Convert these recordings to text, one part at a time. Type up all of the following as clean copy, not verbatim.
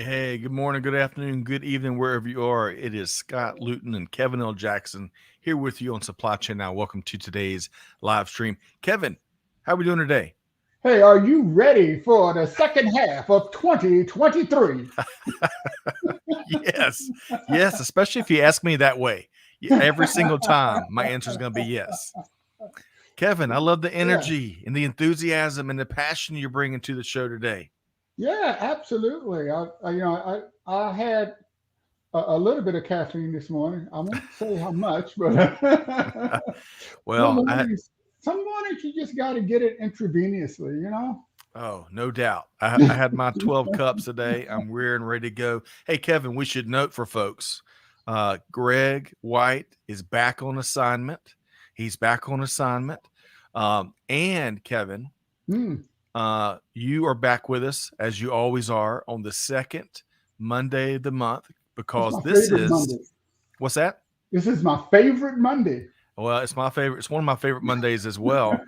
Hey, good morning, good afternoon, good evening, wherever you are. It is Scott Luton and Kevin L. Jackson here with you on Supply Chain Now. Welcome to today's live stream. Kevin, how are we doing today? Hey, are you ready for the second half of 2023? Yes, yes, especially if you ask me that way. Every single time, my answer is going to be yes. Kevin, I love the Yeah, energy and the enthusiasm and the passion you're bringing to the show today. yeah, absolutely. I had a little bit of caffeine this morning. I won't say how much, but some Well, mornings, some mornings you just got to get it intravenously, you know? oh, no doubt. I had my 12 cups a day. I'm rearing, ready to go. Hey, Kevin, we should note for folks Greg White is back on assignment. He's back on assignment. And Kevin, Mm, you are back with us as you always are on the second Monday of the month it's because my this favorite is Monday. what's that? This is my favorite Monday. Well, it's my favorite. It's one of my favorite Mondays as well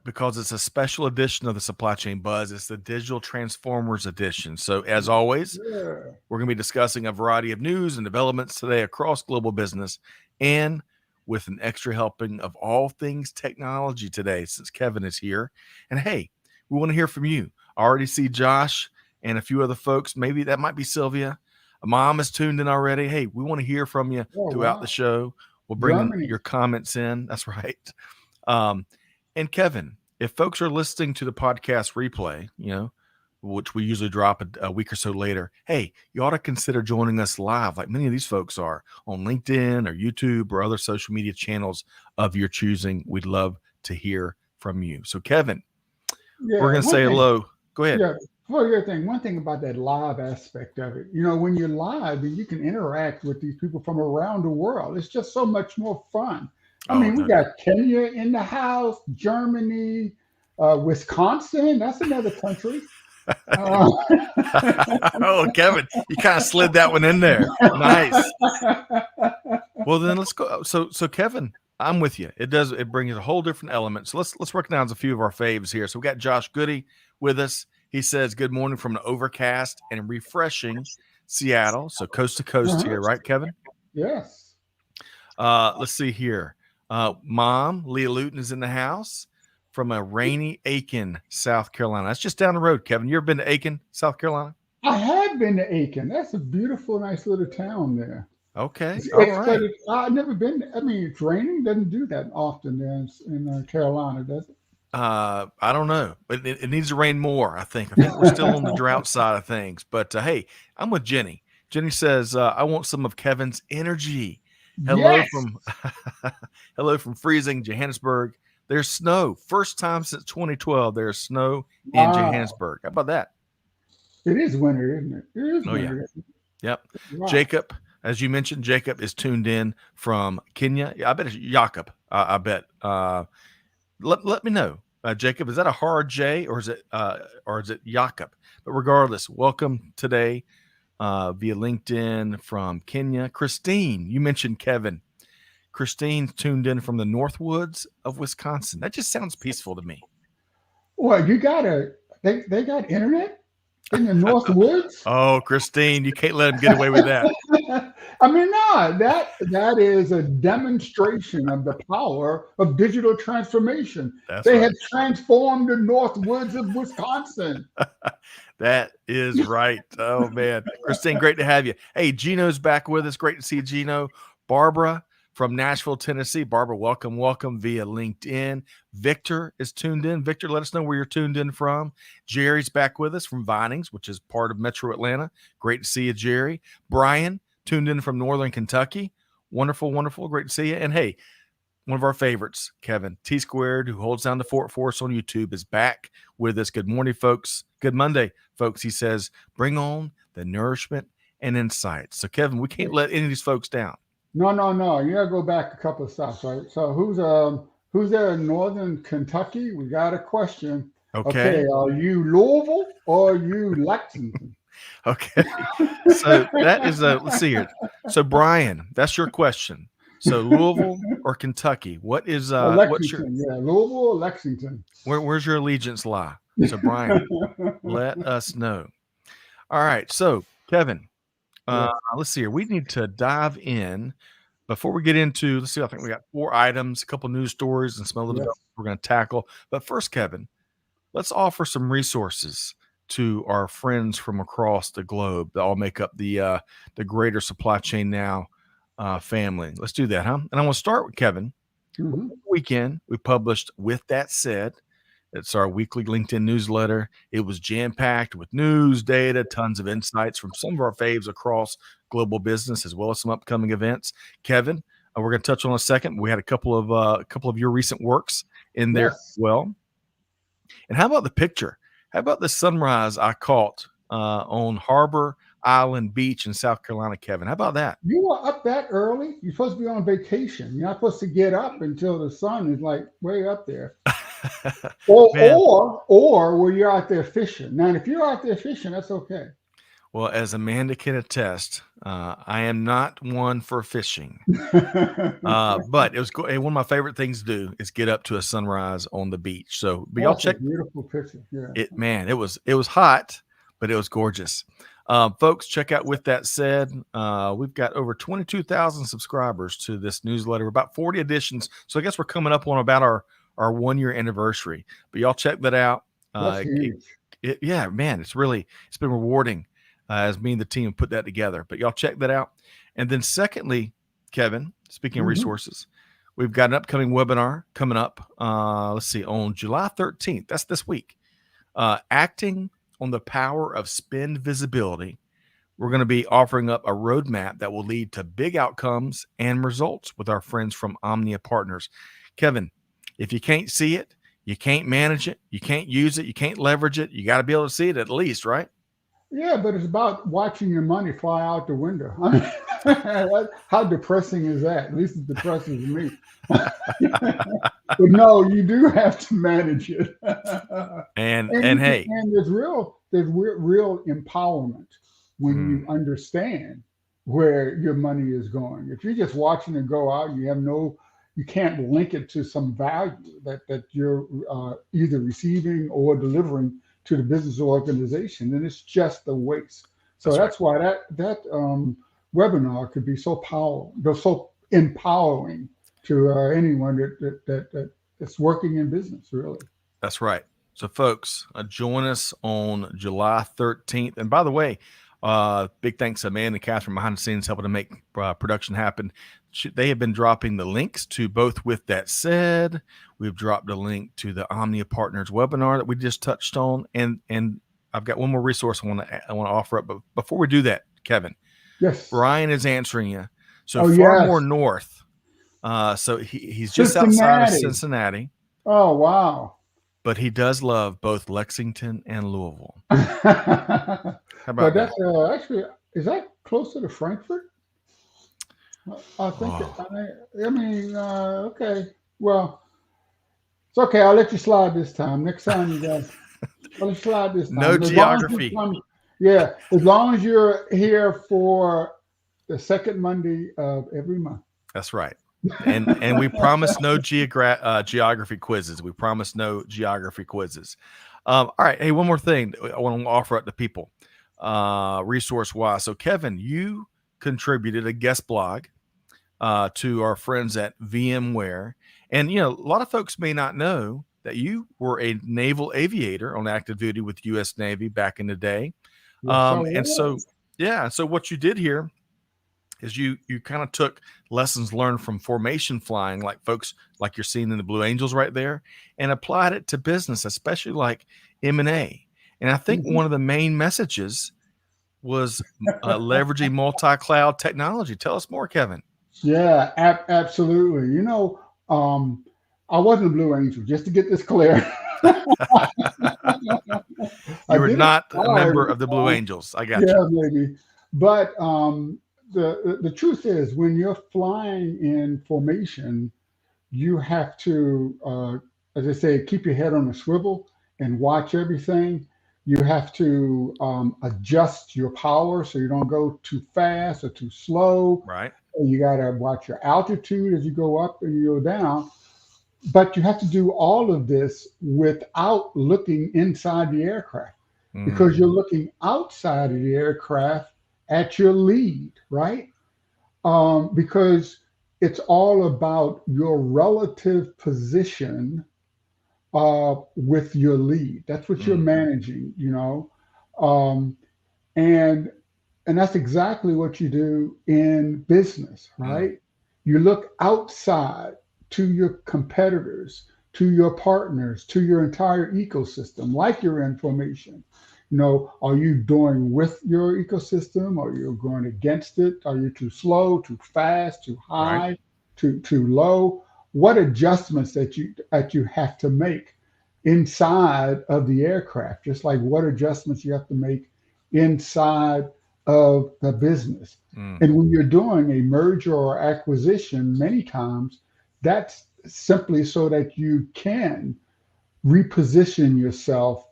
because it's a special edition of the Supply Chain Buzz. It's the Digital Transformers edition. So, as always, Yeah. we're going to be discussing a variety of news and developments today across global business and with an extra helping of all things technology today since Kevin is here. And hey, we want to hear from you. I already see Josh and a few other folks. Maybe that might be Sylvia. Mom is tuned in already. Hey, we want to hear from you Oh, throughout the wow. show. We'll bring Germany. your comments in. That's right. Um, and Kevin, if folks are listening to the podcast replay, which we usually drop a week or so later, hey, you ought to consider joining us live, like many of these folks are on LinkedIn or YouTube or other social media channels of your choosing. We'd love to hear from you. So, Kevin, we're Yeah, going to one say thing. hello. Go ahead. Yeah, well, your thing. One thing about that live aspect of it, when you're live, you can interact with these people from around the world. It's just so much more fun. I Oh, mean, we no doubt. got Kenya in the house, Germany, Wisconsin. That's another country. Uh, Oh, Kevin, you kind of slid that one in there. Nice. Well, then let's go. So Kevin, I'm with you. It brings a whole different element. So let's recognize a few of our faves here. So we got Josh Goody with us. He says, "Good morning from an overcast and refreshing Seattle." So coast to coast uh-huh. here, right, Kevin? Yes. Let's see here. Mom, Leah Luton is in the house from a rainy Aiken, South Carolina. That's just down the road, Kevin. You ever been to Aiken, South Carolina? I have been to Aiken. That's a beautiful, nice little town there. Okay. All But right. I've never been. I mean, it's raining. Doesn't do that often there in Carolina, does it? I don't know, but it needs to rain more. I think we're still on the drought side of things. But hey, I'm with Jenny. Jenny says, "I want some of Kevin's energy." Hello Yes. from hello from freezing Johannesburg. There's snow. First time since 2012. There's snow in Wow. Johannesburg. How about that? It is winter, isn't it? It is Oh yeah. winter. Yep. Wow. Jacob, as you mentioned, Jacob is tuned in from Kenya. Yeah, I bet it's Jakob. I bet. Let me know, Jacob. Is that a hard J or is it Jakob? But regardless, welcome today via LinkedIn from Kenya. Christine, you mentioned Kevin. Christine's tuned in from the Northwoods of Wisconsin. That just sounds peaceful to me. Well, you got they got internet in the North Woods. Oh, Christine, you can't let him get away with that. I mean, no, that is a demonstration of the power of digital transformation. That's They have right. transformed the North Woods of Wisconsin. That is right. Oh man, Christine, great to have you. Hey, Gino's back with us. Great to see Gino. Barbara from Nashville, Tennessee. Barbara, welcome via LinkedIn. Victor is tuned in. Victor, let us know where you're tuned in from. Jerry's back with us from Vinings, which is part of Metro Atlanta. Great to see you, Jerry. Brian tuned in from Northern Kentucky. Wonderful, wonderful. Great to see you. And hey, one of our favorites, Kevin T Squared, who holds down the fort for us on YouTube, is back with us. Good morning, folks. Good Monday, folks. He says, bring on the nourishment and insights. So, Kevin, we can't let any of these folks down. No, no, no. You gotta go back a couple of stops, right? So who's there in Northern Kentucky? We got a question. Okay, Okay. are you Louisville or are you Lexington? Okay. So that is let's see here. So, Brian, that's your question. So, Louisville or Kentucky? What is Or what's your Lexington, yeah, Louisville or Lexington. where's your allegiance lie? So, Brian, let us know. All right. So, Kevin, Yes. let's see here. We need to dive in before we get into, let's see, I think we got 4 items, a couple news stories, and some other Yes. developments we're going to tackle. But first, Kevin, let's offer some resources to our friends from across the globe that all make up the greater supply chain now family. Let's do that, huh? And I want to start with Kevin. Hmm. Weekend we published With That Said. It's our weekly LinkedIn newsletter. It was jam packed with news, data, tons of insights from some of our faves across global business, as well as some upcoming events. Kevin, we're going to touch on in a second. We had a couple of your recent works in there as Yes. well. And how about the picture? How about the sunrise I caught on Harbor Island Beach in South Carolina, Kevin? How about that? You are up that early? You're supposed to be on vacation. You're not supposed to get up until the sun is like way up there. Or Man, where you're out there fishing. Now, if you're out there fishing, that's okay. well, as Amanda can attest, I am not one for fishing. But it was one of my favorite things to do is get up to a sunrise on the beach. So, but y'all That's a check beautiful picture. Yeah. it, man. It was hot, but it was gorgeous. Folks, check out With That Said. We've got over 22,000 subscribers to this newsletter, about 40 editions. So I guess we're coming up on about our 1 year anniversary. But y'all check that out. That's huge. Yeah, man, it's been rewarding as me and the team put that together. But y'all check that out. And then secondly, Kevin, speaking of Hmm. resources, we've got an upcoming webinar coming up. Let's see, on July 13th. That's this week. Acting on the power of spend visibility. We're going to be offering up a roadmap that will lead to big outcomes and results with our friends from Omnia Partners. Kevin, if you can't see it, you can't manage it, you can't use it, you can't leverage it, you got to be able to see it at least, right? Yeah, but it's about watching your money fly out the window. How depressing is that? At least it depresses me. But no, you do have to manage it. And hey, And there's real empowerment when you understand where your money is going. If you're just watching it go out, you can't link it to some value that you're either receiving or delivering to the business or organization, then it's just a waste. So that's right. that's why that webinar could be so empowering to anyone that's working in business, really. That's right. So, folks, join us on July 13th. And by the way, big thanks to Amanda and Catherine behind the scenes helping to make production happen. They have been dropping the links to both. With That Said, we've dropped a link to the Omnia Partners webinar that we just touched on, and I've got one more resource I want to offer up. But before we do that, Kevin, Yes. Brian is answering you. So Oh, far more yes. north. So he's just outside of Cincinnati. Cincinnati, Oh, wow. but he does love both Lexington and Louisville. How But about that? that's actually, is that closer to Frankfurt? I think, Oh, I mean, okay. Well, it's okay. I'll let you slide this time. Next time you guys, I'll let you slide this no time. As long as you geography. come, yeah, as long as you're here for the second Monday of every month. That's right. And we promise no geography quizzes. We promise no geography quizzes. All right. Hey, one more thing I want to offer up to people, resource wise. So, Kevin, you contributed a guest blog to our friends at VMware, and a lot of folks may not know that you were a naval aviator on active duty with U.S. Navy back in the day. Yes, I And so, was. yeah. So what you did here is you kind of took lessons learned from formation flying, like folks like you're seeing in the Blue Angels right there, and applied it to business, especially like M&A. And I think Mhm. one of the main messages was leveraging multi-cloud technology. Tell us more, Kevin. Yeah, absolutely. I wasn't a Blue Angel, just to get this clear. I You were did not a member aspire. of the Blue Angels. I got you. Yeah, maybe. But the truth is, when you're flying in formation, you have to, as I say, keep your head on a swivel and watch everything. You have to adjust your power so you don't go too fast or too slow. Right. You got to watch your altitude as you go up and you go down. But you have to do all of this without looking inside the aircraft. because you're looking outside of the aircraft at your lead, right? Because it's all about your relative position with your lead. That's what you're managing, um, and and that's exactly what you do in business, right? You look outside to your competitors, to your partners, to your entire ecosystem, like your information. Are you doing with your ecosystem? Are you going against it? Are you too slow, too fast, too Right. high, too low? What adjustments that you have to make inside of the aircraft, just like what adjustments you have to make inside of the business. And when you're doing a merger or acquisition, many times that's simply so that you can reposition yourself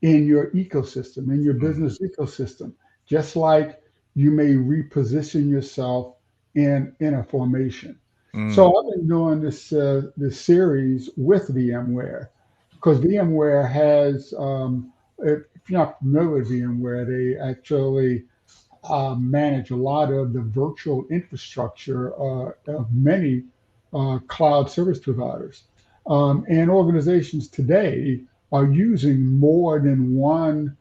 in your ecosystem, in your business ecosystem, just like you may reposition yourself in a formation. So I've been doing this series with VMware because VMware has, if you're not familiar with VMware, they actually manage a lot of the virtual infrastructure of many cloud service providers. And organizations today are using more than one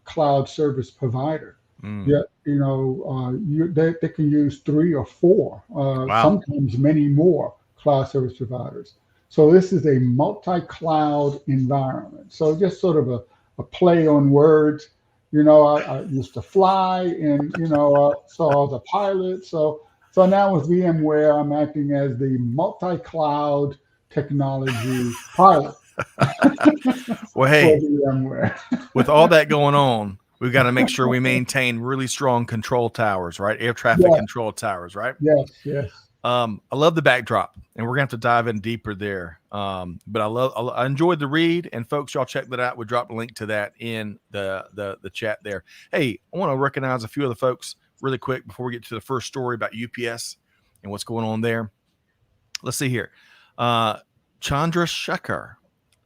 cloud service provider. Yeah, they can use three or four, Wow. sometimes many more cloud service providers. So this is a multi-cloud environment. So just sort of a play on words. I used to fly, and so I was a pilot. So now with VMware, I'm acting as the multi-cloud technology pilot Well, for hey, VMware. with all that going on, we've got to make sure we maintain really strong control towers, right? Air traffic Yeah, control towers, right? yes. I love the backdrop, and we're gonna have to dive in deeper there. But I enjoyed the read, and folks, y'all check that out. We dropped a link to that in the chat there. Hey, I want to recognize a few of the folks really quick before we get to the first story about UPS and what's going on there. Let's see here. Chandra Shekhar.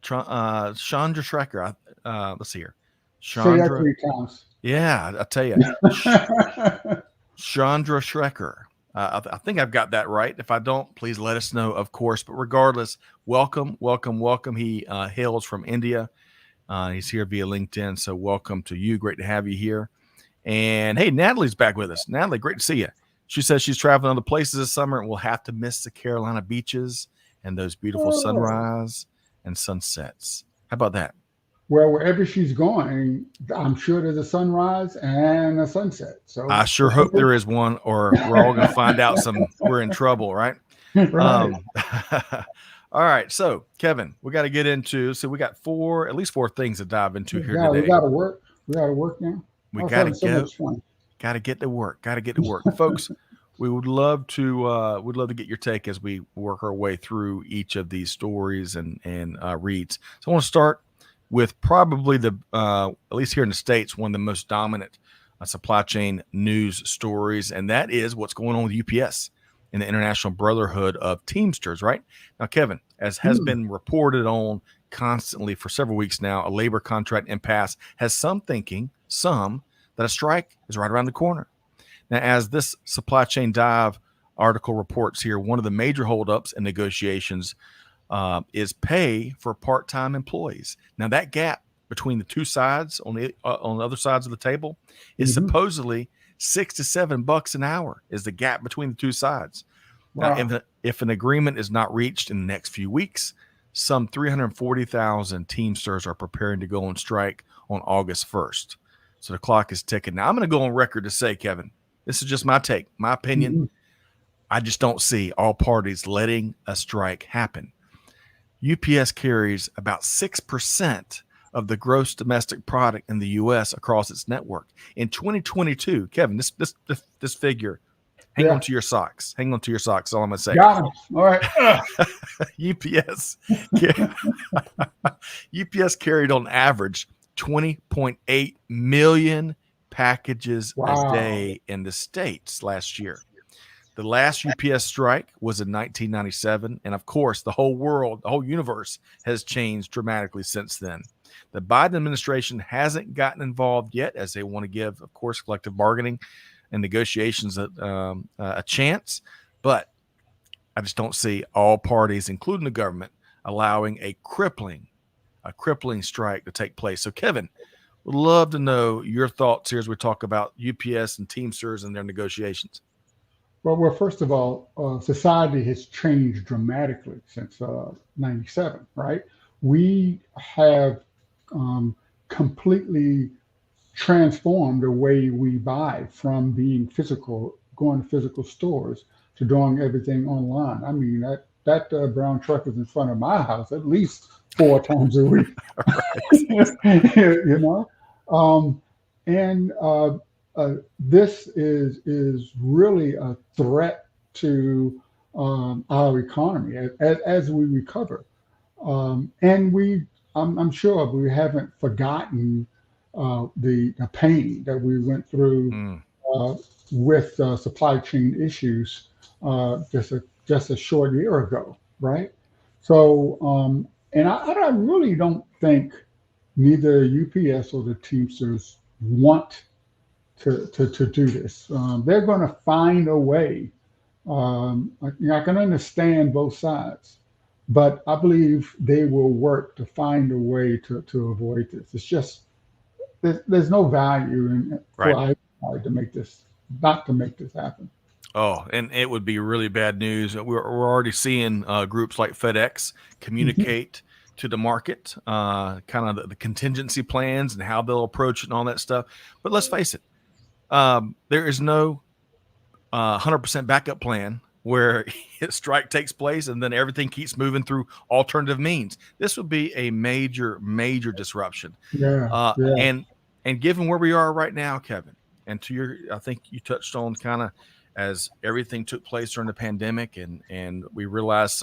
Chandra Shekhar. Let's see here. Say that Chandra. 3 times. Yeah, I tell you. Chandra Schrecker. I think I've got that right. If I don't, please let us know, of course. But regardless, welcome. He hails from India. He's here via LinkedIn. So welcome to you. Great to have you here. And hey, Natalie's back with us. Natalie, great to see you. She says she's traveling other places this summer and will have to miss the Carolina beaches and those beautiful sunrise and sunsets. How about that? Well, wherever she's going, I'm sure there's a sunrise and a sunset. So I sure hope there is one, or we're all going to find out we're in trouble, right? right. All right. So, Kevin, we got to get into, we got at least four things to dive into here Yeah, we today. got to work. We got to work now. We I was got to having so go. much fun. Got to get to work. Folks, we would love to get your take as we work our way through each of these stories and reads. So I want to start with probably at least here in the States, one of the most dominant supply chain news stories, and that is what's going on with UPS and the International Brotherhood of Teamsters, right? Now, Kevin, as has been reported on constantly for several weeks now, a labor contract impasse has some thinking that a strike is right around the corner. Now, as this Supply Chain Dive article reports here, one of the major holdups in negotiations is pay for part-time employees. Now, that gap between the two sides on the other sides of the table is supposedly $6 to $7 an hour is the gap between the two sides. Wow. Now, if an agreement is not reached in the next few weeks, some 340,000 Teamsters are preparing to go on strike on August 1st. So the clock is ticking. Now, I'm going to go on record to say, Kevin, this is just my take, my opinion. I just don't see all parties letting a strike happen. UPS carries about 6% of the gross domestic product in the U.S. across its network. In 2022, Kevin, this figure, hang on to your socks. Hang on to your socks, all I'm going to say. Got him. All right. UPS carried on average 20.8 million packages a day in the States last year. The last UPS strike was in 1997. And of course, the whole universe has changed dramatically since then. The Biden administration hasn't gotten involved yet, as they want to give, of course, collective bargaining and negotiations a chance. But I just don't see all parties, including the government, allowing a crippling strike to take place. So, Kevin, would love to know your thoughts here as we talk about UPS and Teamsters and their negotiations. Well, first of all, society has changed dramatically since '97, right? We have completely transformed the way we buy from being physical, going to physical stores, to doing everything online. I mean, that brown truck is in front of my house at least 4 times a week. you know, and this is really a threat to our economy as we recover. And I'm sure we haven't forgotten the pain that we went through with supply chain issues just a short year ago, right? So, and I really don't think neither UPS or the Teamsters want to do this. They're going to find a way. I can understand both sides, but I believe they will work to find a way to avoid this. It's just there's no value in for Right. either side to make this not to make this happen. Oh, and it would be really bad news. We're already seeing groups like FedEx Mhm. communicate to the market, kind of the contingency plans and how they'll approach it and all that stuff. But let's face it, there is no 100% backup plan where a strike takes place and then everything keeps moving through alternative means. This would be a major disruption. Yeah, Uh, yeah, and and given where we are right now, Kevin, and to your, I think you touched on kind of as everything took place during the pandemic, and we realized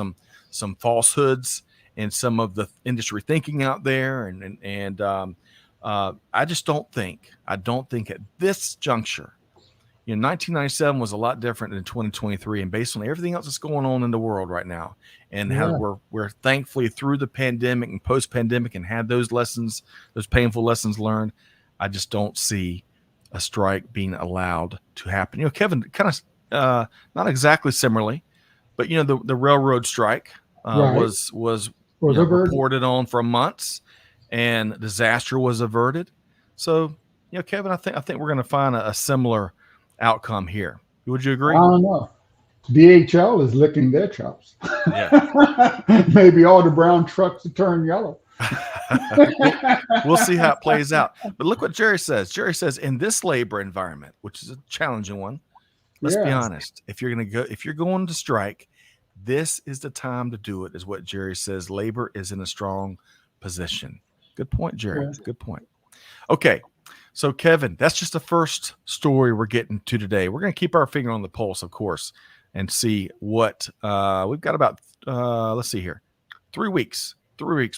some falsehoods and some of the industry thinking out there, and I don't think at this juncture, 1997 was a lot different than 2023, and based on everything else that's going on in the world right now, and how yeah. we're thankfully through the pandemic and post-pandemic and had those lessons, those painful lessons learned. I just don't see a strike being allowed to happen. Kevin, kind of not exactly similarly, but the railroad strike Right. was Was a virgin. reported on for months, and disaster was averted. So, Kevin, I think we're going to find a similar outcome here. Would you I agree? don't know. DHL is licking their chops. Yeah. Maybe all the brown trucks will turn yellow. we'll see how it plays out. But look what Jerry says. Jerry says, in this labor environment, which is a challenging one, let's be Yeah, honest. If you're going to strike, this is the time to do it, is what Jerry says. Labor is in a strong position. Good point, Jerry. yeah. Good point. Okay. So, Kevin, that's just the first story we're getting to today. We're going to keep our finger on the pulse, of course, and see what we've got about, let's see here, 3 weeks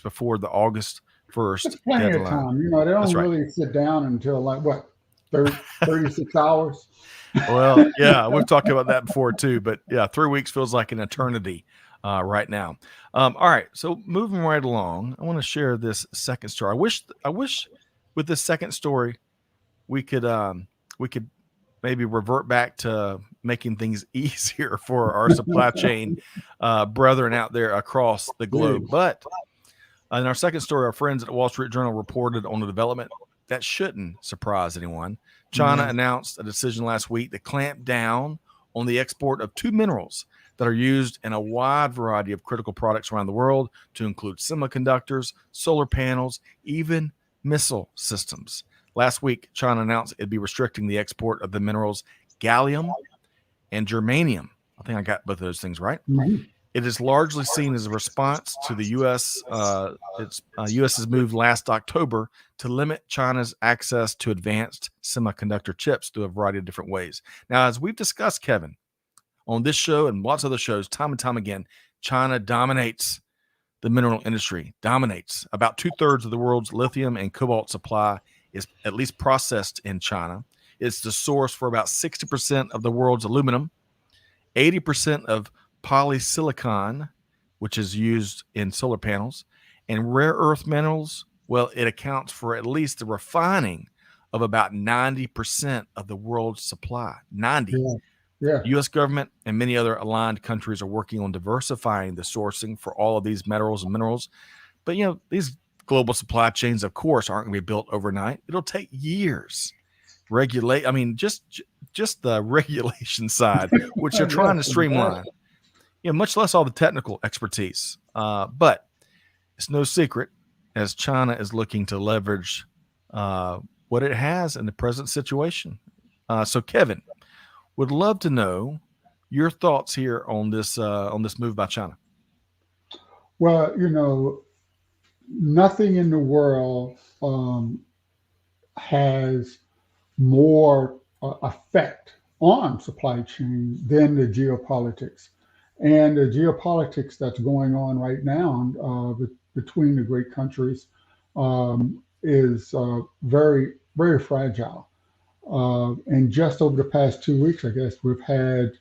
before the August 1st It's plenty of deadline. time. They That's don't right. really sit down until like what, 36 hours? Well, yeah, we've talked about that before too, but yeah, 3 weeks feels like an eternity right now. All right, so moving right along, I want to share this second story. I wish with this second story we could maybe revert back to making things easier for our supply chain brethren out there across the globe. Please. But in our second story, our friends at the Wall Street Journal reported on a development that shouldn't surprise anyone. China Yeah. announced a decision last week to clamp down on the export of two minerals that are used in a wide variety of critical products around the world, to include semiconductors, solar panels, even missile systems. Last week, China announced it'd be restricting the export of the minerals gallium and germanium. I think I got both of those things right. Mhm. It is largely seen as a response to the U.S. U.S.'s move last October to limit China's access to advanced semiconductor chips through a variety of different ways. Now, as we've discussed, Kevin, on this show and lots of other shows, time and time again, China dominates the mineral industry, dominates. About 2/3 of the world's lithium and cobalt supply is at least processed in China. It's the source for about 60% of the world's aluminum, 80% of polysilicon, which is used in solar panels, and rare earth minerals Well, it accounts for at least the refining of about 90% of the world's supply. 90. Yeah. Yeah. U.S. government and many other aligned countries are working on diversifying the sourcing for all of these metals and minerals. But, these global supply chains, of course, aren't going to be built overnight. It'll take years. Just the regulation side, which they're trying to Yes, streamline, exactly. much less all the technical expertise. But it's no secret as China is looking to leverage what it has in the present situation. So, Kevin, would love to know your thoughts here on this move by China. Well, nothing in the world has more effect on supply chain than the geopolitics. And the geopolitics that's going on right now between the great countries is very, very fragile. And just over the past 2 weeks, I guess, we've had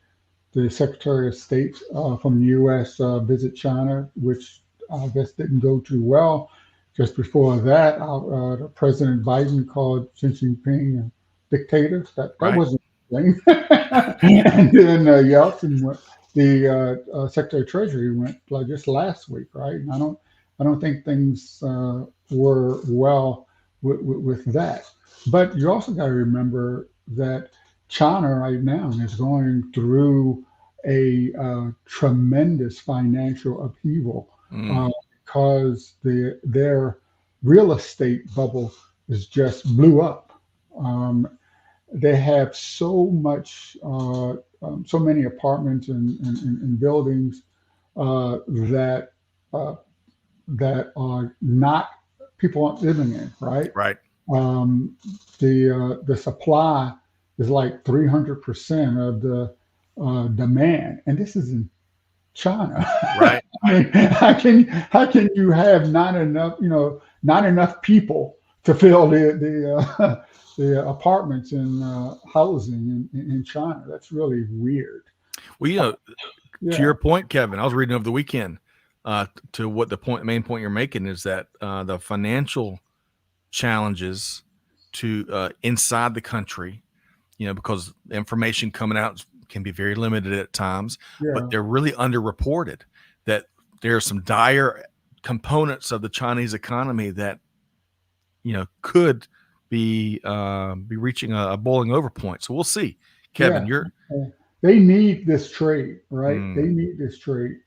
the Secretary of State from the U.S. Visit China, which I guess didn't go too well. Just before that, the President Biden called Xi Jinping a dictator. That Right. wasn't a thing. And then Yeltsin went. The Secretary of Treasury went just last week, right? And I don't think things were well with that. But you also got to remember that China right now is going through a tremendous financial upheaval because their real estate bubble is just blew up. They have so many apartments and buildings that are not people aren't living in, right? Right. The supply is like 300% of the demand, and this is in China. Right. I mean, how can you have not enough people to fill the apartments and housing in China? That's really weird. Well, Yeah. to your point, Kevin, I was reading over the weekend to what the main point you're making is that the financial challenges to inside the country, because the information coming out can be very limited at times, Yeah. but they're really underreported that there are some dire components of the Chinese economy that, could be reaching a boiling over point. So we'll see. Kevin, Yeah. They need this trade, right? They Mm. need this trade.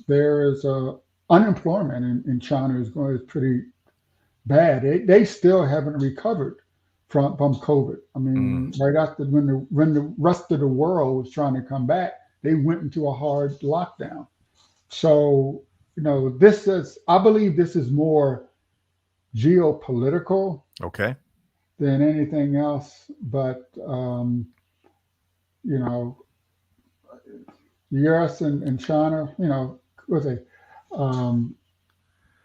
There is unemployment in China is pretty bad. They still haven't recovered from COVID. I mean, right after when the rest of the world was trying to come back, they went into a hard lockdown. So I believe this is more geopolitical Okay. than anything else. But the U.S. and China, with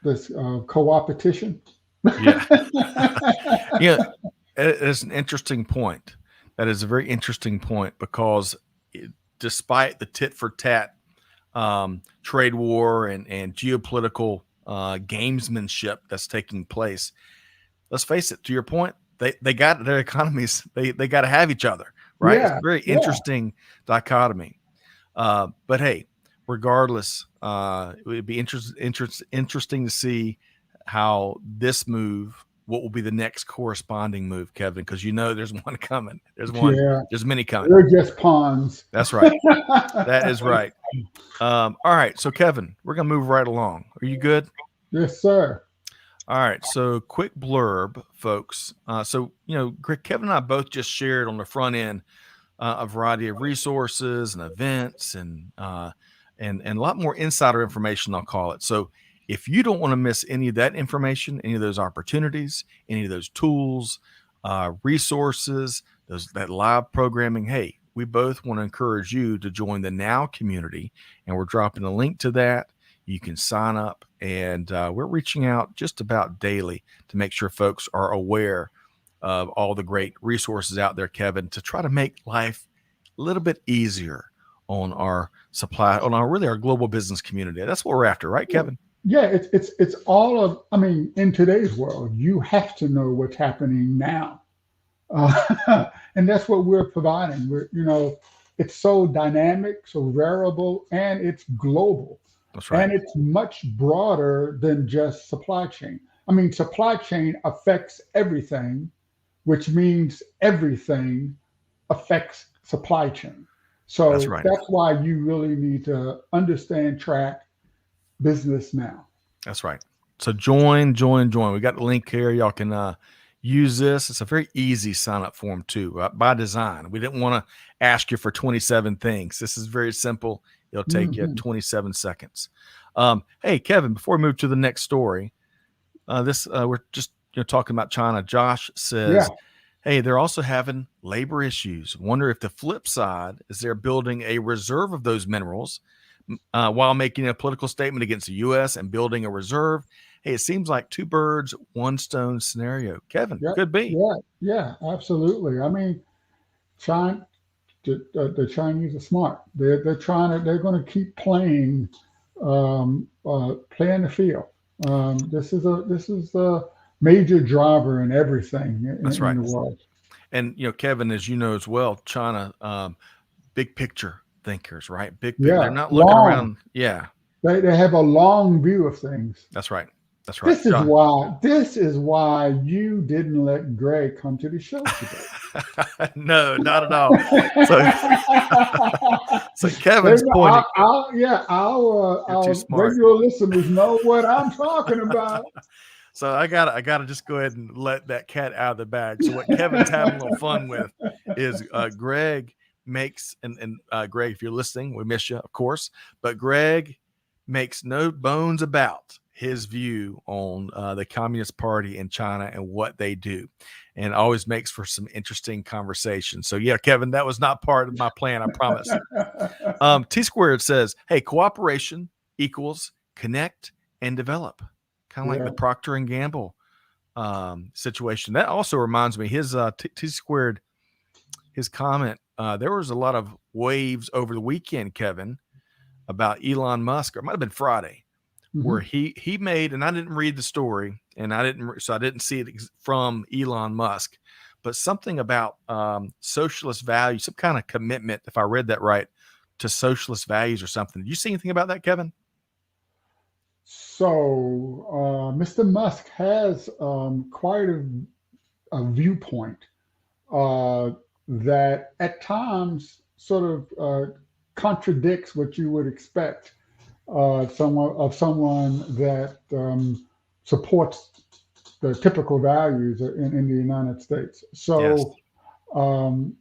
this co-opetition. Yeah. It's an interesting point. That is a very interesting point because despite the tit for tat trade war and geopolitical gamesmanship that's taking place, let's face it, to your point, they got their economies, they got to have each other, right? Yeah, It's a very interesting dichotomy. But hey, regardless, it would be interesting to see how this move, what will be the next corresponding move, Kevin, because there's one coming. There's many coming. They're just pawns. That's right. That is right. All right. So Kevin, we're going to move right along. Are you good? Yes, sir. All right. So quick blurb, folks. Kevin and I both just shared on the front end a variety of resources and events and a lot more insider information, I'll call it. So if you don't want to miss any of that information, any of those opportunities, any of those tools, resources, that live programming, hey, we both want to encourage you to join the Now community, and we're dropping a link to that. You can sign up, and we're reaching out just about daily to make sure folks are aware of all the great resources out there, Kevin, to try to make life a little bit easier on our supply, on our global business community. That's what we're after, right, Kevin? Yeah, it's all of. I mean, in today's world, you have to know what's happening now, and that's what we're providing. It's so dynamic, so variable, and it's global, That's right. and it's much broader than just supply chain. I mean, supply chain affects everything, which means everything affects supply chain. That's So right. that's why you really need to understand, track business now. That's right. So join. We got the link here. Y'all can use this. It's a very easy sign up form too, by design. We didn't want to ask you for 27 things. This is very simple. It'll take you Hmm. 27 seconds. Hey, Kevin, before we move to the next story, this we're just talking about China. Josh Yeah. says, hey, they're also having labor issues. Wonder if the flip side is they're building a reserve of those minerals while making a political statement against the U.S. and building a reserve. Hey, it seems like two birds, one stone scenario. Kevin, Yeah. could be. Yeah. Yeah. Absolutely. I mean, China, the Chinese are smart. They're trying to. They're going to keep playing the field. This is a major driver in everything That's in right. the world. And Kevin, as you know as well, China, big picture thinkers, right? They're Yeah. not looking Long. around. Yeah, They have a long view of things. that's right. That's right. This is why. This is why you didn't let Greg come to the show today. No, not at all. So, so Kevin's Maybe pointing. yeah, You're too our smart. regular listeners know what I'm talking about. So I gotta just go ahead and let that cat out of the bag. So what Kevin's having a little fun with is Greg makes and Greg, if you're listening, we miss you, of course. But Greg makes no bones about his view on the Communist Party in China and what they do, and always makes for some interesting conversation. So yeah, Kevin, that was not part of my plan. I promise. T Squared says, "Hey, cooperation equals connect and develop." Kind of like Yeah. the Procter and Gamble situation. That also reminds me his T Squared, his comment. There was a lot of waves over the weekend, Kevin, about Elon Musk, or it might have been Friday, where Hmm. he made, and I didn't read the story, and I didn't see it from Elon Musk, but something about socialist values, some kind of commitment, if I read that right, to socialist values or something. Did you see anything about that, Kevin? So Mr. Musk has quite a viewpoint uh, that at times sort of contradicts what you would expect someone that supports the typical values in the United States. Yes. Um,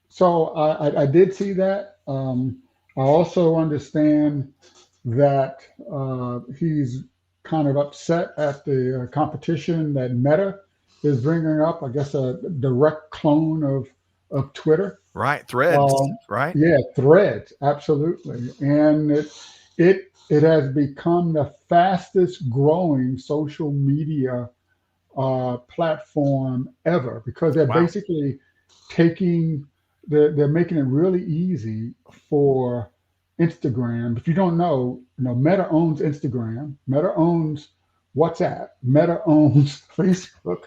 so I did see that. I also understand that he's kind of upset at the competition that Meta is bringing up. I guess a direct clone of Twitter. Right. Threads. Um, Right. yeah, Threads, absolutely, and it has become the fastest growing social media platform ever because they're Wow. basically taking they're making it really easy for Instagram. If you don't know, Meta owns Instagram, Meta owns WhatsApp, Meta owns Facebook,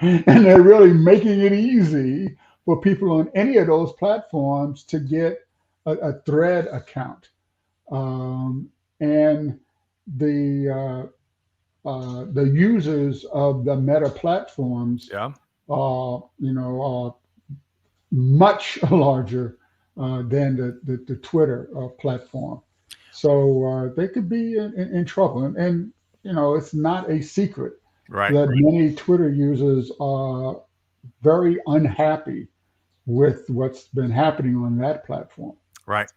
and they're really making it easy for people on any of those platforms to get a Thread account. Um, and the users of the Meta platforms, Yeah. are much larger than the Twitter platform. So they could be in trouble. And it's not a secret Right. that many Twitter users are very unhappy with what's been happening on that platform. Right.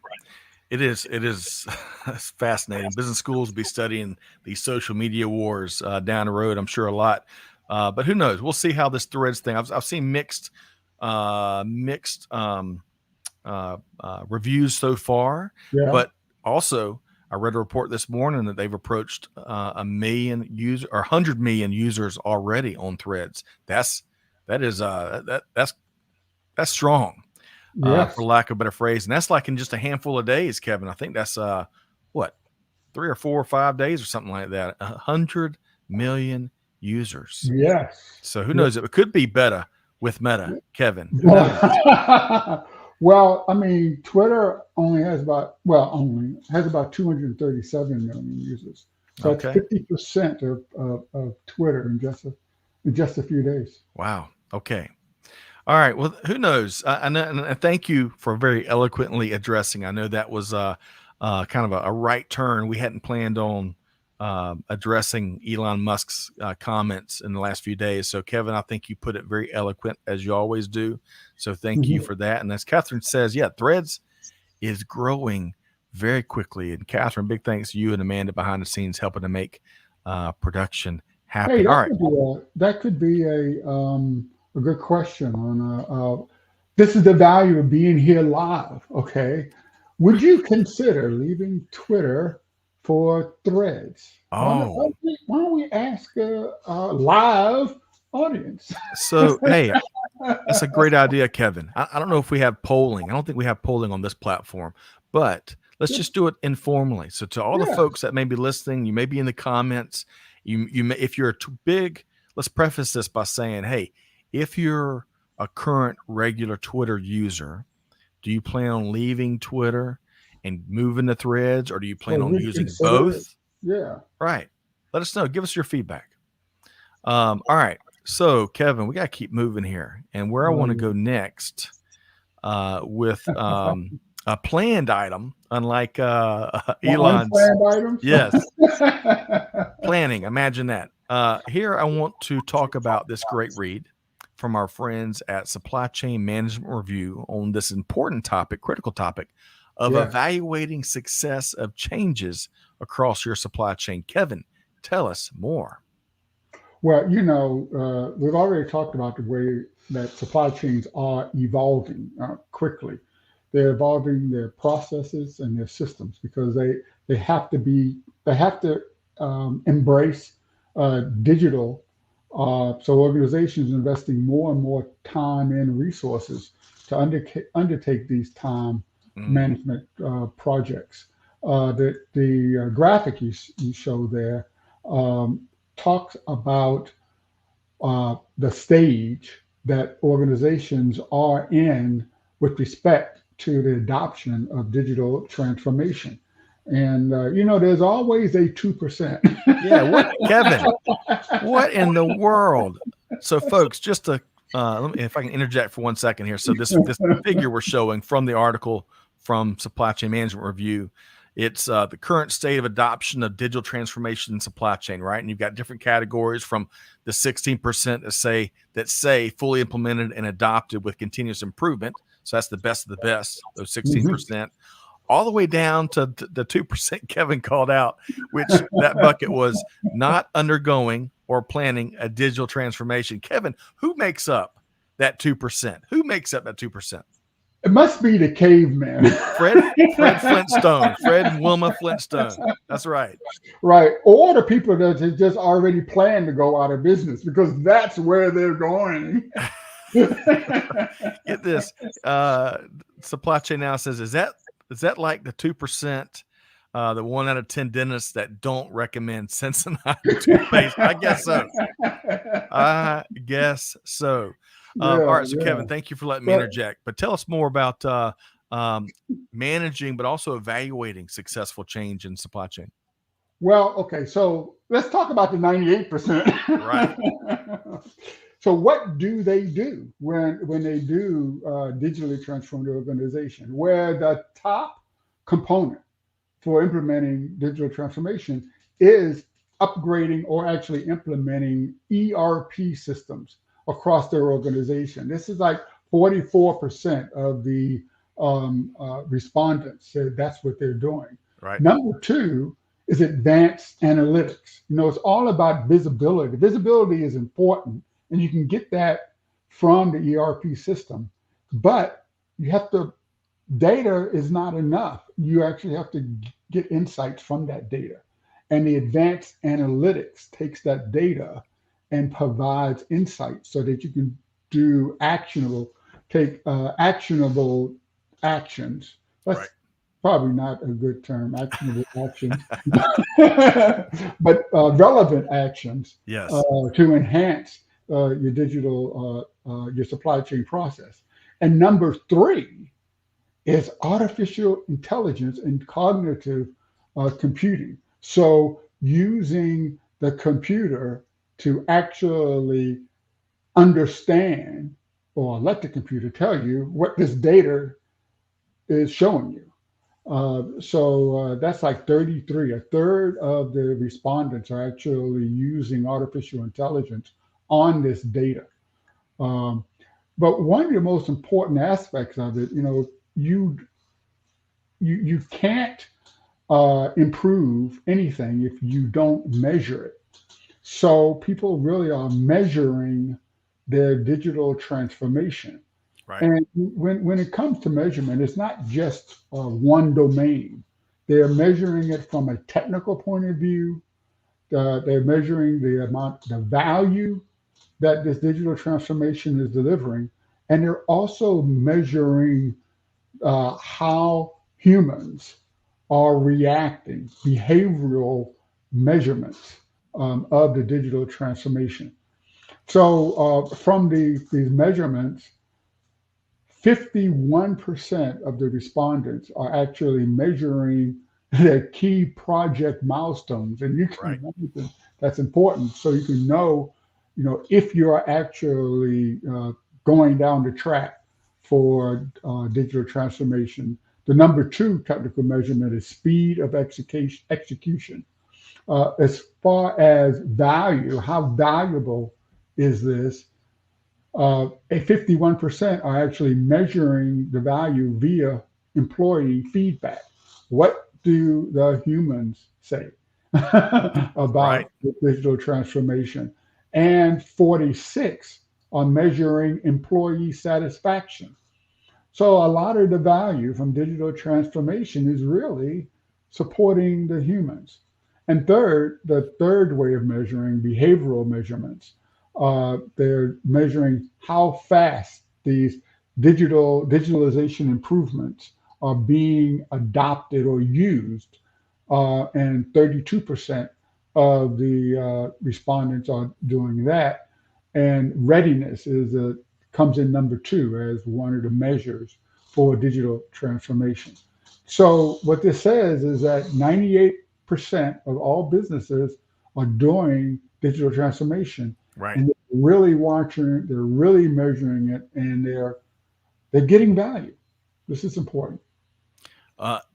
It is. It is it's fascinating. Business schools will be studying these social media wars down the road, I'm sure, a lot. But who knows? We'll see how this Threads thing. I've seen mixed reviews so far, Yeah. but also I read a report this morning that they've approached a million user or 100 million users already on Threads. That's strong, for Yes. lack of a better phrase. And that's like in just a handful of days, Kevin. I think that's what? 3 or 4 or 5 days or something like that. 100 million users. Yes. So who knows? It could be better with Meta, Kevin. Who knows? Well, I mean, Twitter only has about 237 million users. So that's Okay. 50% of Twitter in just a few days. Wow. Okay. All right. Well, who knows? I know, and thank you for very eloquently addressing. I know that was kind of a right turn. We hadn't planned on addressing Elon Musk's comments in the last few days. So, Kevin, I think you put it very eloquent, as you always do. So thank you for that. And as Catherine says, yeah, Threads is growing very quickly. And Catherine, big thanks to you and Amanda behind the scenes helping to make production happen. Hey, All right. that could be a good question on this is the value of being here live. Okay, would you consider leaving Twitter for Threads? Oh, Why don't we ask a live audience? so hey, that's a great idea, Kevin. I don't know if we have polling. I don't think we have polling on this platform, but let's just do it informally. So to all the Yeah. folks that may be listening, you may be in the comments. You may, if you're too big, let's preface this by saying, hey, if you're a current regular Twitter user, do you plan on leaving Twitter and moving to Threads, or do you plan Or on using reconsider it. both? Yeah. Right. Let us know. Give us your feedback. All right. So, Kevin, we got to keep moving here. And where I want to go next with a planned item, unlike Elon's. Unplanned items. Yes. Planning. Imagine that. Here, I want to talk about this great read from our friends at Supply Chain Management Review on this important topic, critical topic of Yes. evaluating success of changes across your supply chain. Kevin, tell us more. Well, we've already talked about the way that supply chains are evolving quickly. They're evolving their processes and their systems because they have to embrace digital. So organizations are investing more and more time and resources to undertake these time management projects. The graphic you show there talks about the stage that organizations are in with respect to the adoption of digital transformation. And there's always a 2%. Yeah, what, Kevin? What in the world? So, folks, just to let me, if I can interject for 1 second here. So, this figure we're showing from the article from Supply Chain Management Review, it's the current state of adoption of digital transformation in supply chain, right? And you've got different categories from the 16% that say fully implemented and adopted with continuous improvement. So that's the best of the best, those 16%. All the way down to the 2% Kevin called out, which that bucket was not undergoing or planning a digital transformation. Kevin, who makes up that 2%? Who makes up that 2%? It must be the caveman. Fred Flintstone, Fred and Wilma Flintstone. That's right. Right. Or the people that have just already planned to go out of business because that's where they're going. Get this. Supply Chain Now says, is that like the 2%, the 1 out of 10 dentists that don't recommend Cincinnati toothpaste? I guess so. All right. So Kevin, thank you for letting me interject. But tell us more about managing, but also evaluating successful change in supply chain. Well, okay. So let's talk about the 98%. Right. So what do they do when they do digitally transform the organization? Where the top component for implementing digital transformation is upgrading or actually implementing ERP systems across their organization. This is like 44% of the respondents said that's what they're doing. Right. Number 2 is advanced analytics. It's all about visibility. Visibility is important, and you can get that from the ERP system, but data is not enough. You actually have to get insights from that data. And the advanced analytics takes that data and provides insights so that you can take actionable actions. probably not a good term, actionable actions, but relevant actions Yes. to enhance your your supply chain process. And number three is artificial intelligence and cognitive computing. So using the computer to actually understand or let the computer tell you what this data is showing you. That's like 33. A third of the respondents are actually using artificial intelligence on this data. Um, but one of the most important aspects of it, you you can't improve anything if you don't measure it. So people really are measuring their digital transformation. Right. And when it comes to measurement, it's not just one domain. They're measuring it from a technical point of view. They're measuring the value that this digital transformation is delivering, and they're also measuring how humans are reacting, behavioral measurements of the digital transformation. So from these measurements, 51% of the respondents are actually measuring their key project milestones. And you can Right. imagine that's important. So you know, if you're actually going down the track for digital transformation. The number two technical measurement is speed of execution. As far as value, how valuable is this? 51% are actually measuring the value via employee feedback. What do the humans say Right. about the digital transformation? And 46 are measuring employee satisfaction. So a lot of the value from digital transformation is really supporting the humans. And third, the third way of measuring behavioral measurements, they're measuring how fast these digitalization improvements are being adopted or used. And 32% of the respondents are doing that. And readiness comes in number two as one of the measures for digital transformation. So what this says is that 98% of all businesses are doing digital transformation, Right. and they're really watching, they're really measuring it, and they're getting value. This is important.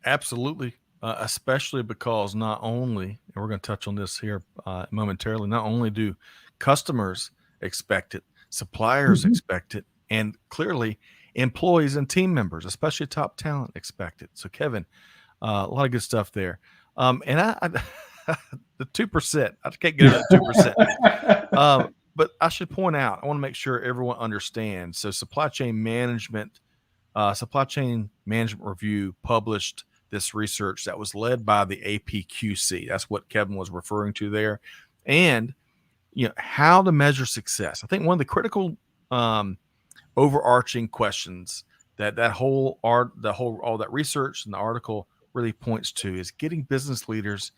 Absolutely. Especially because not only, and we're going to touch on this here momentarily, not only do customers expect it, suppliers Mhm. expect it, and clearly employees and team members, especially top talent, expect it. So, Kevin, a lot of good stuff there. And the 2%, I can't get over the 2%. But I should point out, I want to make sure everyone understands. So, Supply Chain Management Review published this research that was led by the APQC. That's what Kevin was referring to there, and how to measure success. I think one of the critical um, overarching questions that whole art, the whole all that research and the article really points to is getting business leaders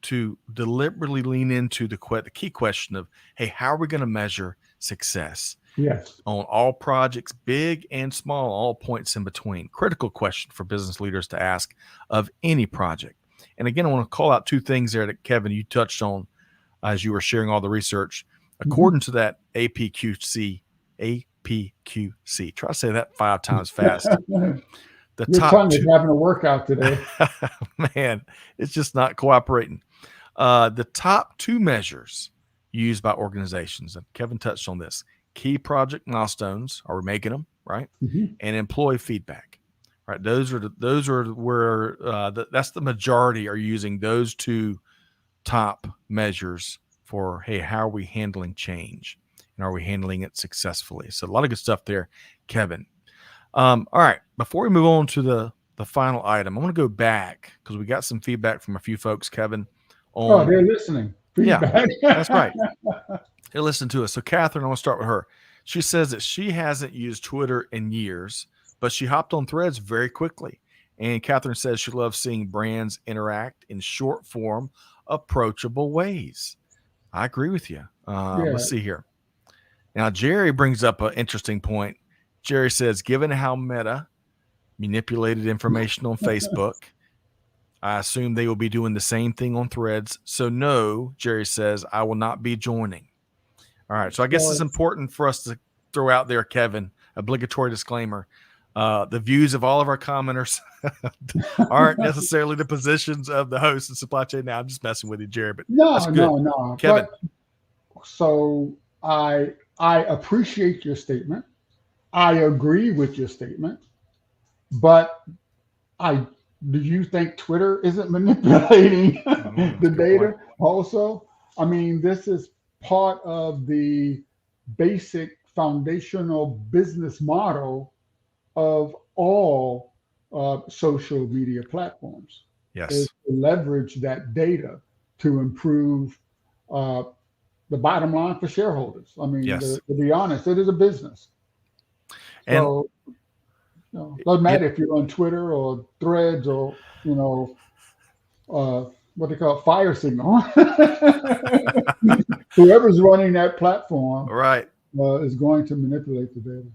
to deliberately lean into the key question of, hey, how are we going to measure success Yes. on all projects, big and small, all points in between? Critical question for business leaders to ask of any project. And again, I want to call out two things there that Kevin, you touched on as you were sharing all the research. Mhm. According to that APQC, try to say that 5 times fast. The Your top tongue is two, having a workout today. man, it's just not cooperating. The top two measures used by organizations, and Kevin touched on this: key project milestones, are we making them right, Mhm. and employee feedback. Right, those are where that's the majority are using those two top measures for, hey, how are we handling change, and are we handling it successfully? So a lot of good stuff there, Kevin. All right, before we move on to the final item, I want to go back because we got some feedback from a few folks, Kevin, Oh, on they're listening. yeah, Feedback. that's right. They listen to us. So Catherine, I want to start with her. She says that she hasn't used Twitter in years, but she hopped on Threads very quickly And Catherine says she loves seeing brands interact in short form, approachable ways. I agree with you. Yeah. Let's see here. Now, Jerry brings up an interesting point. Jerry says, given how Meta manipulated information on Facebook, I assume they will be doing the same thing on Threads. So, no, Jerry says, I will not be joining. All right. So, I guess it's important for us to throw out there, Kevin, obligatory disclaimer. The views of all of our commenters aren't necessarily the positions of the host and supply chain. Now, I'm just messing with you, Jerry, but that's good. No. Kevin. So I appreciate your statement. I agree with your statement, but do you think Twitter isn't manipulating the data also? I mean, this is part of the basic foundational business model of all social media platforms. Yes. Is to leverage that data to improve the bottom line for shareholders. I mean, Yes. to be honest, it is a business. And So, doesn't matter if you're on Twitter or Threads or what they call Fire Signal. Whoever's running that platform, right, is going to manipulate the data.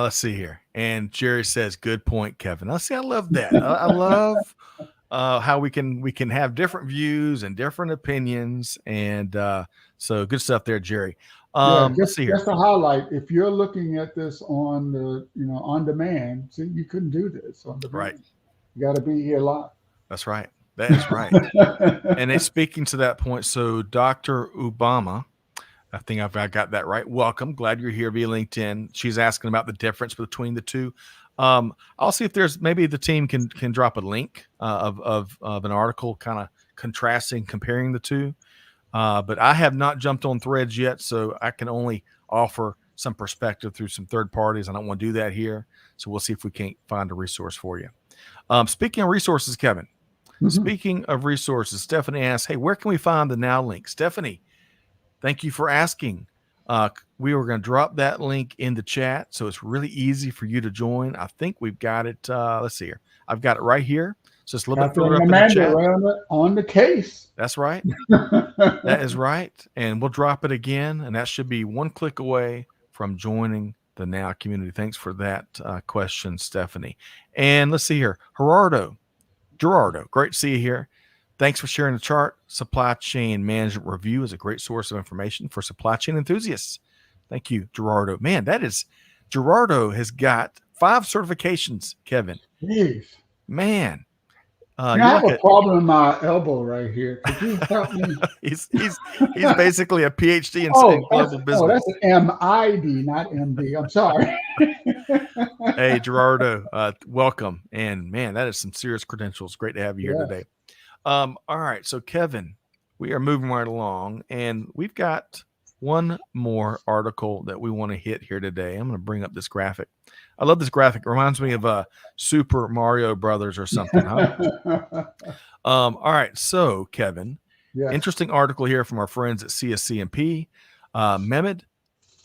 Let's see here. And Jerry says, "Good point, Kevin." I love that. I love how we can have different views and different opinions, and so good stuff there, Jerry. Let's see here. Just to highlight, if you're looking at this on the on demand, see, you couldn't do this on demand. Right. You got to be here live. That's right. That is right. And it's speaking to that point. So Dr. Obama, I think I got that right. Welcome. Glad you're here via LinkedIn. She's asking about the difference between the two. I'll see if there's maybe the team can drop a link of an article kind of contrasting, comparing the two. But I have not jumped on Threads yet, so I can only offer some perspective through some third parties. I don't want to do that here. So we'll see if we can't find a resource for you. Speaking of resources, Kevin, speaking of resources, Stephanie asks, hey, where can we find the Now link? Stephanie, thank you for asking. We were going to drop that link in the chat, so it's really easy for you to join. I think we've got it. Let's see here. I've got it right here. So it's a little bit further up in the chat. On the case. That's right. That is right. And we'll drop it again, and that should be one click away from joining the Now community. Thanks for that question, Stephanie. And let's see here. Gerardo, great to see you here. Thanks for sharing the chart. Supply Chain Management Review is a great source of information for supply chain enthusiasts. Thank you, Gerardo. Man, Gerardo has got 5 certifications, Kevin. Jeez. Man. I have a problem in my elbow right here. Could you help me? he's basically a PhD in global business. Oh, that's an MID, not MD. I'm sorry. Hey, Gerardo, welcome. And man, that is some serious credentials. Great to have you here today. All right. So Kevin, we are moving right along, and we've got one more article that we want to hit here today. I'm going to bring up this graphic. I love this graphic. It reminds me of Super Mario Brothers or something. Huh? All right. So Kevin, interesting article here from our friends at CSCMP. Mehmed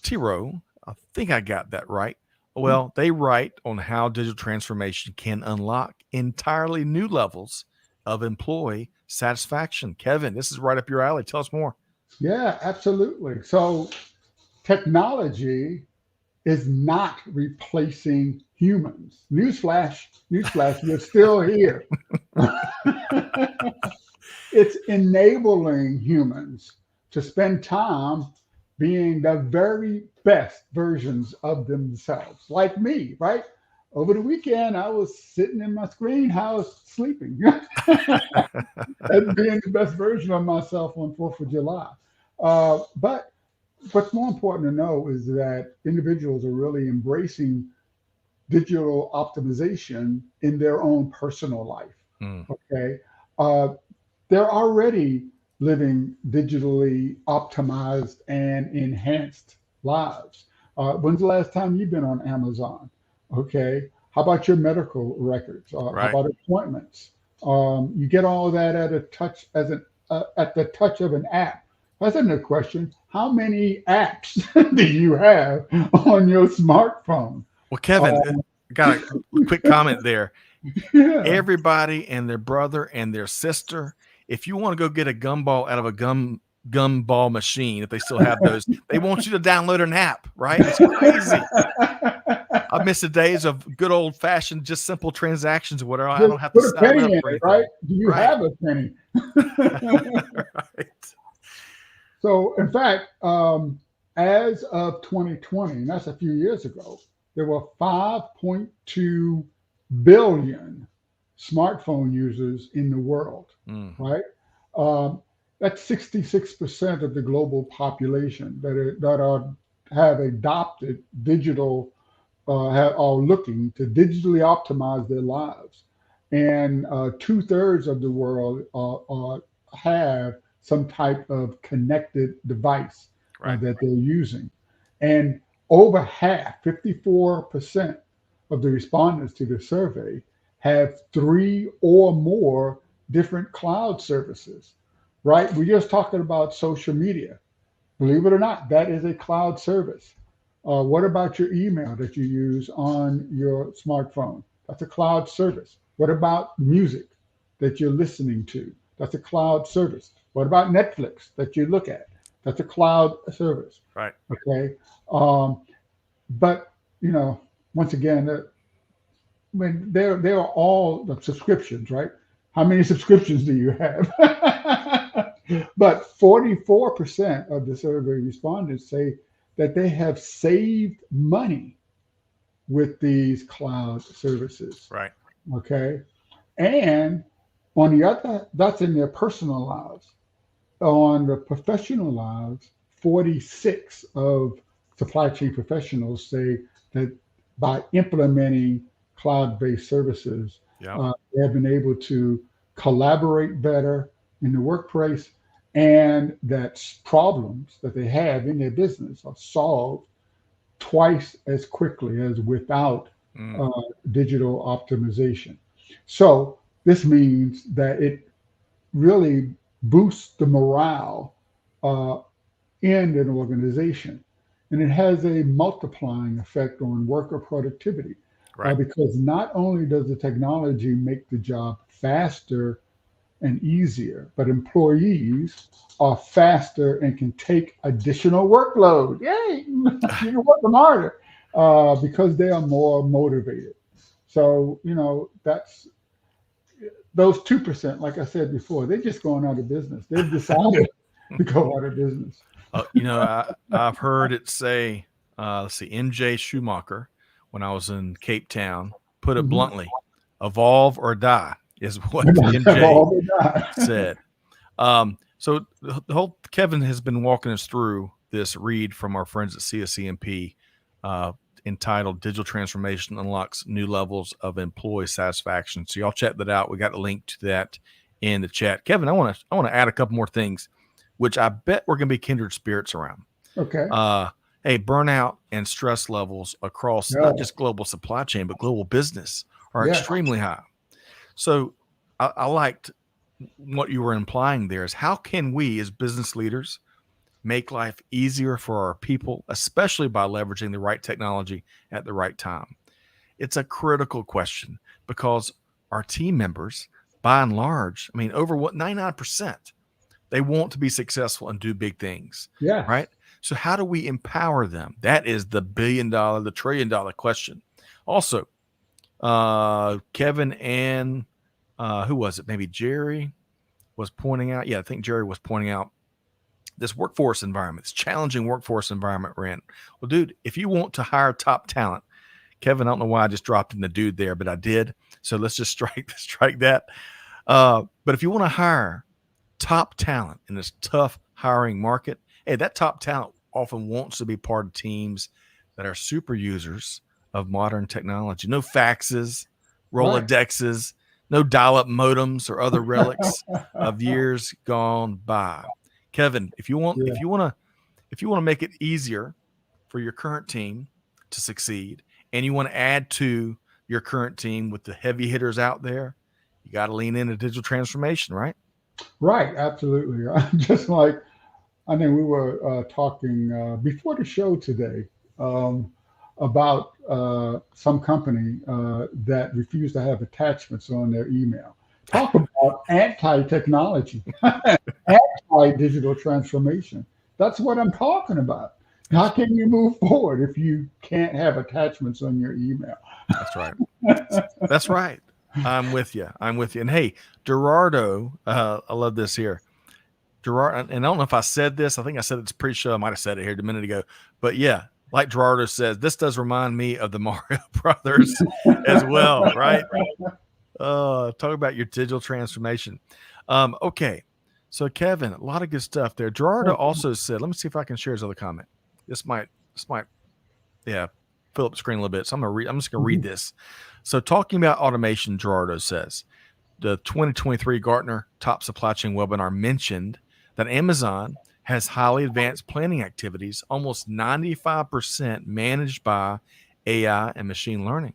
Tiro, I think I got that right. Well, they write on how digital transformation can unlock entirely new levels of employee satisfaction. Kevin, this is right up your alley. Tell us more. Yeah, absolutely. So technology is not replacing humans. Newsflash, you're still here. It's enabling humans to spend time being the very best versions of themselves, like me, right? Over the weekend, I was sitting in my screen house sleeping and being the best version of myself on 4th of July. But what's more important to know is that individuals are really embracing digital optimization in their own personal life. Okay. They're already living digitally optimized and enhanced lives. When's the last time you've been on Amazon? Okay. How about your medical records? How about appointments? You get all of that at the touch of an app. That's another question. How many apps do you have on your smartphone? Well, Kevin, got a quick comment there. Yeah. Everybody and their brother and their sister. If you want to go get a gumball out of a gumball machine, if they still have those, they want you to download an app, right? It's crazy. I miss the days of good old fashioned, just simple transactions or whatever. I Just don't have to put a sign penny up in for it, right? anything. Do you Right. have a penny? Right. So, in fact, as of 2020, and that's a few years ago, there were 5.2 billion smartphone users in the world, Mm, right? Um, that's 66% of the global population that have adopted digital, are looking to digitally optimize their lives. And 2/3 of the world have some type of connected device right. that they're using. And over half, 54% of the respondents to the survey have three or more different cloud services, right? We're just talking about social media. Believe it or not, that is a cloud service. What about your email that you use on your smartphone? That's a cloud service. What about music that you're listening to? That's a cloud service. What about Netflix that you look at? That's a cloud service. Right. Okay. Um, but, you know, once again, I mean, they're all the subscriptions, right? How many subscriptions do you have? But 44% of the survey respondents say that they have saved money with these cloud services. Right. Okay. And on the other, that's in their personal lives. On the professional lives, 46 of supply chain professionals say that by implementing cloud-based services, Yeah. they have been able to collaborate better in the workplace, and that problems that they have in their business are solved twice as quickly as without Mm, uh, digital optimization. So this means that it really boosts the morale uh, in an organization. And it has a multiplying effect on worker productivity right. because not only does the technology make the job faster and easier, but employees are faster and can take additional workload. Yay! You can work them harder because they are more motivated. So, you know, that's those 2%, like I said before, they're just going out of business. They've decided to go out of business. I've heard it say, let's see, MJ Schumacher, when I was in Cape Town, put it Mhm. bluntly, evolve or die is what Have MJ all they got. said. So the whole Kevin has been walking us through this read from our friends at CSCMP uh, entitled "Digital Transformation Unlocks New Levels of Employee Satisfaction." So y'all check that out. We got a link to that in the chat. Kevin, I want to add a couple more things, which I bet we're going to be kindred spirits around. Okay. Uh, hey, burnout and stress levels across Yeah. not just global supply chain but global business are Yes. extremely high. So I liked what you were implying there is how can we as business leaders make life easier for our people, especially by leveraging the right technology at the right time? It's a critical question because our team members, by and large, I mean, over 99%, they want to be successful and do big things, Yes. right? So how do we empower them? That is the $1 billion, the $1 trillion question. Also, Kevin and who was it? Maybe Jerry was pointing out. Yeah, I think Jerry was pointing out this workforce environment, this challenging workforce environment we're in. Well, dude, if you want to hire top talent, Kevin, I don't know why I just dropped in the dude there, but I did. So let's just strike that. But if you want to hire top talent in this tough hiring market, hey, that top talent often wants to be part of teams that are super users of modern technology. No faxes, Right. Rolodexes, no dial-up modems or other relics of years gone by. Kevin, if you want, Yeah. if you want to make it easier for your current team to succeed, and you want to add to your current team with the heavy hitters out there, you got to lean into digital transformation, right? Right. Absolutely. Just like I think we were talking before the show today. Um, about some company that refused to have attachments on their email. Talk about anti-technology, anti-digital transformation. That's what I'm talking about. How can you move forward if you can't have attachments on your email? That's right. That's right. I'm with you. I'm with you. And hey, Gerardo, I love this here. Gerard, and I don't know if I said this. I think I said it's pre-show. I might have said it here a minute ago. But yeah, like Gerardo says, this does remind me of the Mario Brothers as well, right? Talk about your digital transformation. Okay. So Kevin, a lot of good stuff there. Gerardo also said, let me see if I can share his other comment. This might, yeah, fill up the screen a little bit. So I'm just gonna read this. So talking about automation, Gerardo says, the 2023 Gartner Top Supply Chain webinar mentioned that Amazon has highly advanced planning activities, almost 95% managed by AI and machine learning.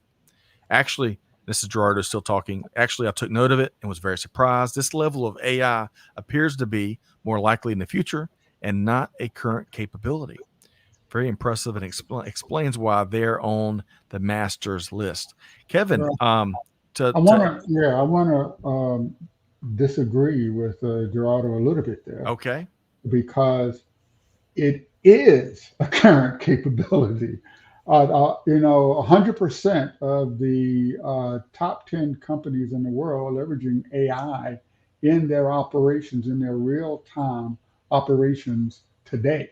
Actually, this is Gerardo still talking. Actually, I took note of it and was very surprised. This level of AI appears to be more likely in the future and not a current capability. Very impressive, and explains why they're on the master's list. Kevin, I want to disagree with Gerardo a little bit there. Okay. Because it is a current capability. 100% of the top 10 companies in the world are leveraging AI in their operations, in their real-time operations today.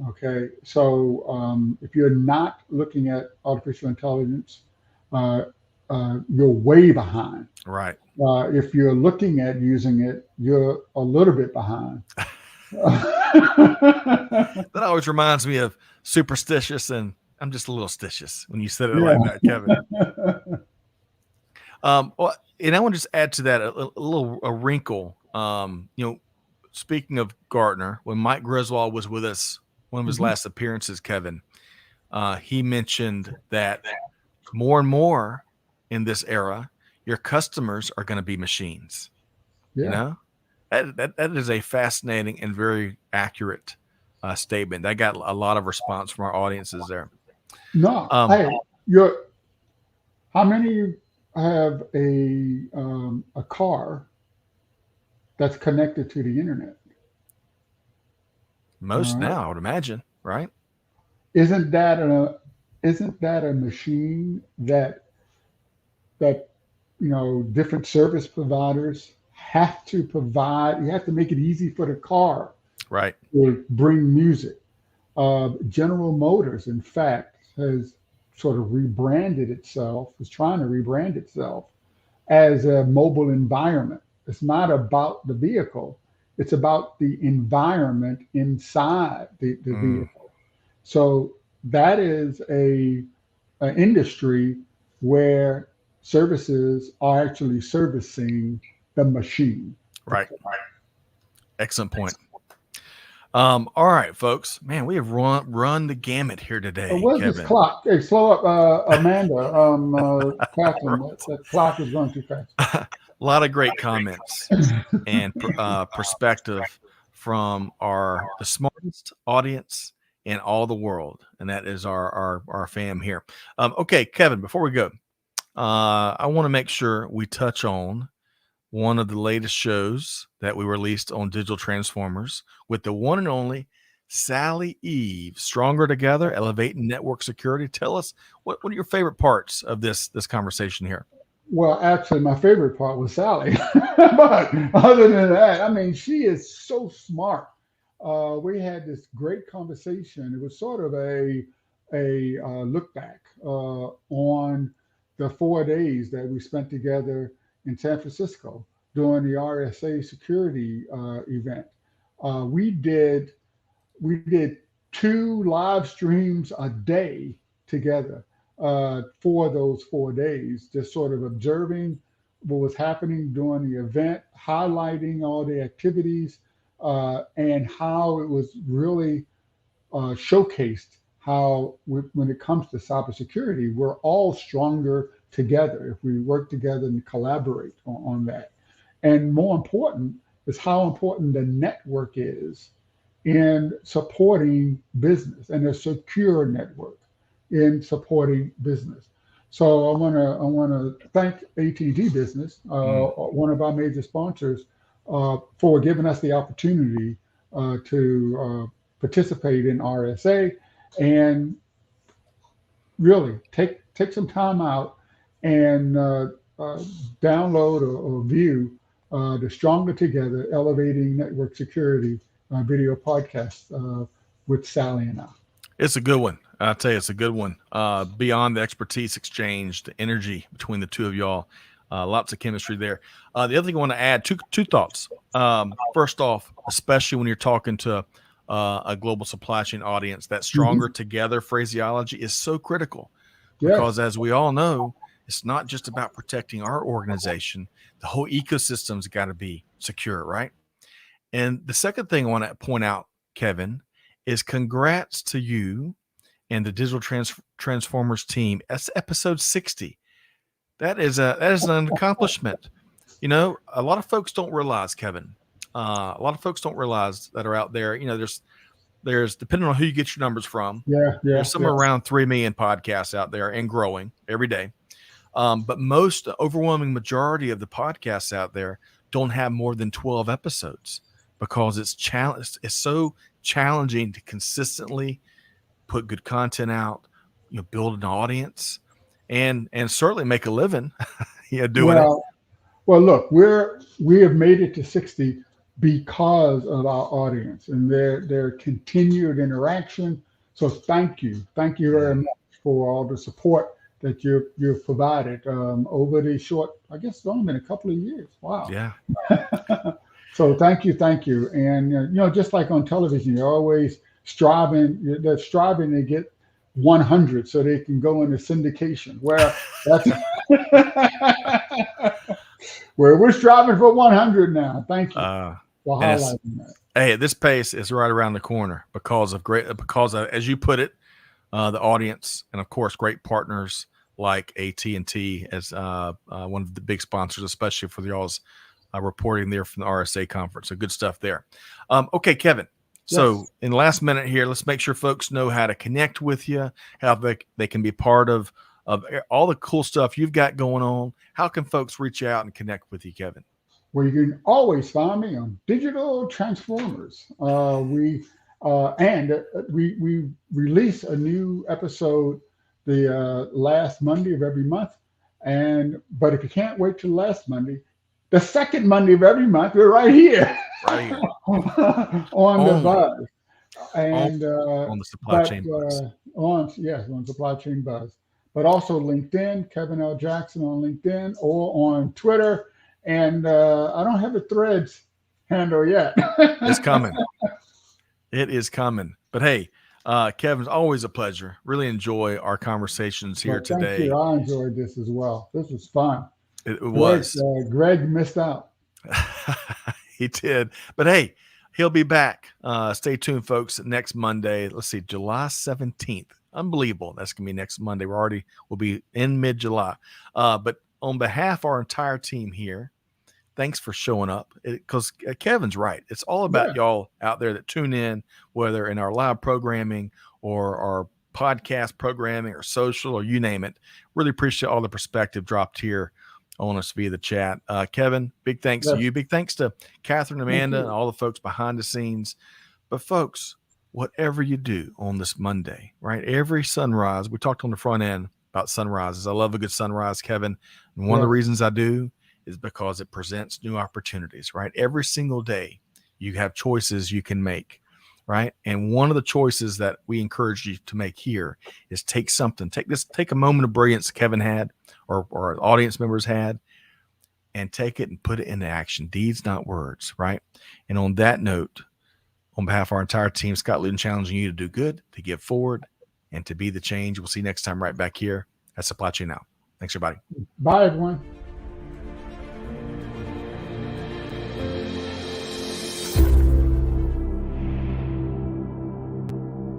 Okay, so if you're not looking at artificial intelligence, you're way behind. Right. If you're looking at using it, you're a little bit behind. That always reminds me of superstitious, and I'm just a little stitious when you said it like that, Kevin. Well, and I want to just add to that a wrinkle. Speaking of Gartner, when Mike Griswold was with us, one of his last appearances, Kevin, he mentioned that more and more in this era, your customers are going to be machines. Yeah. You know, that is a fascinating and very accurate statement. That got a lot of response from our audiences there. No, hey, how many of you have a car that's connected to the internet? Most now, I would imagine, right? Isn't that a machine that different service providers have to provide? You have to make it easy for the car, right, to bring music. General Motors, in fact, has sort of is trying to rebrand itself as a mobile environment. It's not about the vehicle, it's about the environment inside the vehicle. So that is an industry where services are actually servicing the machine. Right. Excellent point. All right, folks. Man, we have run the gamut here today. Where's Kevin? This clock? Hey, slow up, Amanda. Catherine, that clock is going too fast. A lot of great comments and perspective from the smartest audience in all the world, and that is our fam here. Okay, Kevin. Before we go, I want to make sure we touch on one of the latest shows that we released on Digital Transformers with the one and only Sally Eve. Stronger Together, Elevating Network Security. Tell us what are your favorite parts of this conversation here? Well, actually, my favorite part was Sally. But other than that, I mean, she is so smart. We had this great conversation. It was sort of a look back on the 4 days that we spent together in San Francisco during the RSA security event. We did 2 live streams a day together for those 4 days, just sort of observing what was happening during the event, highlighting all the activities, and how it was really showcased how when it comes to cybersecurity, we're all stronger together if we work together and collaborate on that. And more important is how important the network is in supporting business, and a secure network. in supporting business. So I want to thank AT&T Business, one of our major sponsors, for giving us the opportunity to participate in RSA, and really take some time out and download or view the Stronger Together Elevating Network Security video podcast with Sally and I. It's a good one. I'll tell you, it's a good one. Beyond the expertise exchange, the energy between the two of y'all, lots of chemistry there. The other thing I want to add, two thoughts. First off, especially when you're talking to a global supply chain audience, that stronger together phraseology is so critical, because as we all know, it's not just about protecting our organization. The whole ecosystem's got to be secure, right? And the second thing I want to point out, Kevin, is congrats to you and the Digital Transformers team. That's episode 60. That is an accomplishment. You know, a lot of folks don't realize, Kevin. A lot of folks don't realize that are out there. You know, there's depending on who you get your numbers from. There's somewhere around 3 million podcasts out there and growing every day. But most overwhelming majority of the podcasts out there don't have more than 12 episodes, because it's so challenging to consistently put good content out, you know, build an audience, and certainly make a living doing it. Well, look, we have made it to 60 because of our audience and their continued interaction. So thank you very much for all the support that you've provided over the short, I guess it's only been a couple of years. Wow. Yeah. So thank you. And you know, just like on television, you're always striving to get 100 so they can go into syndication. Where that's where we're striving for 100 now. Thank you for highlighting that. Hey, at this pace is right around the corner because of, as you put it, the audience, and of course, great partners like AT&T as one of the big sponsors, especially for y'all's reporting there from the RSA conference. So good stuff there. Okay, Kevin. So in the last minute here, let's make sure folks know how to connect with you, how they can be part of all the cool stuff you've got going on. How can folks reach out and connect with you, Kevin? Well, you can always find me on Digital Transformers. We release a new episode the last Monday of every month. But if you can't wait till last Monday, the second Monday of every month, we're right here. Right here. on the Buzz. And on the Supply Chain Buzz. On Supply Chain Buzz. But also LinkedIn, Kevin L. Jackson on LinkedIn, or on Twitter. And I don't have a Threads handle yet. It's coming. It is coming. But hey, Kevin, always a pleasure. Really enjoy our conversations here today. Thank you. I enjoyed this as well. This was fun. It was. Greg missed out. He did. But hey, he'll be back. Stay tuned, folks. Next Monday, let's see, July 17th. Unbelievable. That's going to be next Monday. We'll be in mid-July. But on behalf of our entire team here, thanks for showing up, because Kevin's right. It's all about y'all out there that tune in, whether in our live programming or our podcast programming or social or you name it. Really appreciate all the perspective dropped here on us via the chat. Kevin, big thanks to you. Big thanks to Catherine, Amanda, and all the folks behind the scenes. But folks, whatever you do on this Monday, right? Every sunrise, we talked on the front end about sunrises. I love a good sunrise, Kevin. And one of the reasons I do is because it presents new opportunities, right? Every single day you have choices you can make, right? And one of the choices that we encourage you to make here is take a moment of brilliance Kevin had or our audience members had, and take it and put it into action. Deeds, not words, right? And on that note, on behalf of our entire team, Scott Luton challenging you to do good, to give forward, and to be the change. We'll see you next time right back here at Supply Chain Now. Thanks, everybody. Bye, everyone.